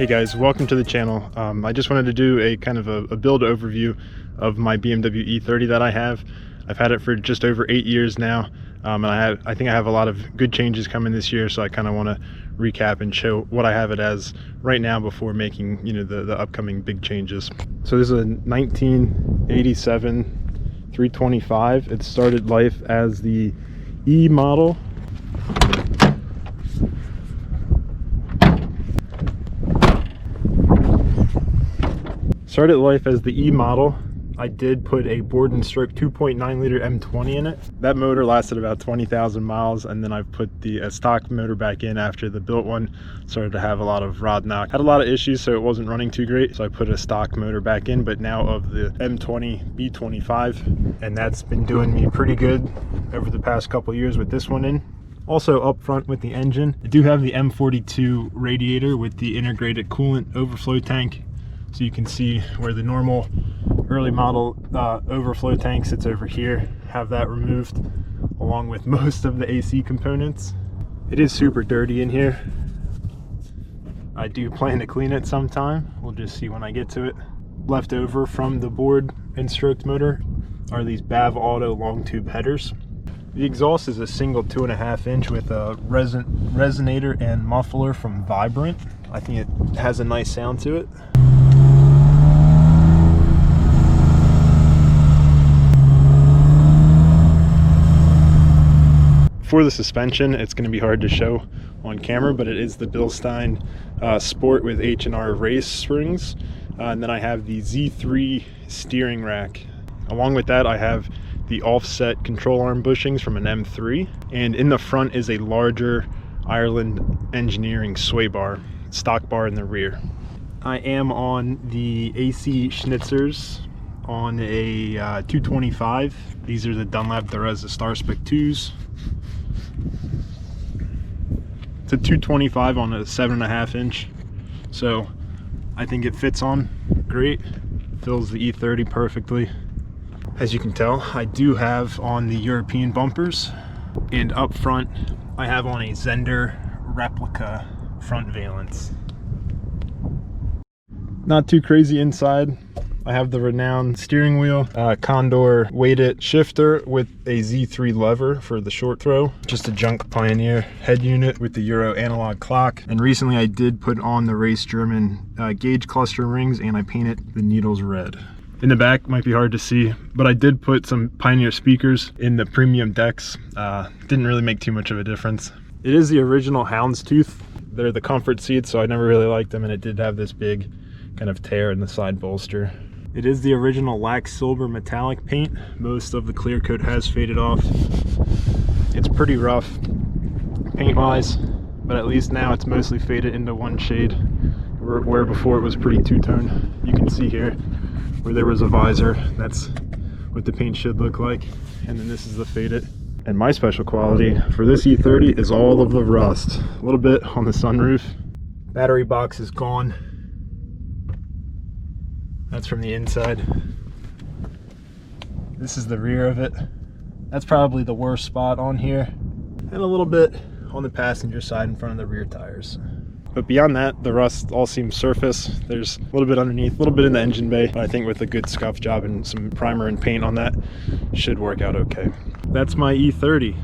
Hey guys, welcome to the channel. I just wanted to do a kind of a build overview of my BMW E30 that I have. I've had it for just over 8 years now, and I think I have a lot of good changes coming this year, so I kind of want to recap and show what I have it as right now before making, you know, the upcoming big changes. So this is a 1987 325. It started life as the E model. Started life as the E model. I did put a board and stroke 2.9 liter M20 in it. That motor lasted about 20,000 miles, and then I've put the stock motor back in after the built one started to have a lot of rod knock. Had a lot of issues, so it wasn't running too great, so I put a stock motor back in, but now of the M20 B25, and that's been doing me pretty good over the past couple years with this one in. Also up front with the engine, I do have the M42 radiator with the integrated coolant overflow tank. So you can see where the normal early model overflow tank sits over here. Have that removed along with most of the AC components. It is super dirty in here. I do plan to clean it sometime. We'll just see when I get to it. Left over from the board and stroked motor are these Bavauto long tube headers. The exhaust is a single 2.5 inch with a resonator and muffler from Vibrant. I think it has a nice sound to it. For the suspension, it's going to be hard to show on camera, but it is the Bilstein Sport with H&R race springs. And then I have the Z3 steering rack. Along with that, I have the offset control arm bushings from an M3. And in the front is a larger Ireland Engineering sway bar, stock bar in the rear. I am on the AC Schnitzers on a 225. These are the Dunlop Direzza Star Spec 2s. It's a 225 on a 7.5 inch, so I think it fits on great. Fills the E30 perfectly. As you can tell, I do have on the European bumpers, and up front I have on a Zender replica front valance. Not too crazy inside. I have the Renown steering wheel, Condor weighted shifter with a Z3 lever for the short throw, just a junk Pioneer head unit with the Euro analog clock. And recently I did put on the race German gauge cluster rings, and I painted the needles red. In the back, might be hard to see, but I did put some Pioneer speakers in the premium decks. Didn't really make too much of a difference. It is the original houndstooth. They're the comfort seats, so I never really liked them, and it did have this big kind of tear in the side bolster. It is the original lax silver metallic paint. Most of the clear coat has faded off. It's pretty rough paint wise, but at least now it's mostly faded into one shade, where before it was pretty two-tone. You can see here where there was a visor, that's what the paint should look like, and then this is the faded. And my special quality for this E30 is all of the rust. A little bit on the sunroof. Battery box is gone. That's from the inside. This is the rear of it. That's probably the worst spot on here. And a little bit on the passenger side in front of the rear tires. But beyond that, the rust all seems surface. There's a little bit underneath, a little bit in the engine bay. But I think with a good scuff job and some primer and paint on that, should work out okay. That's my E30.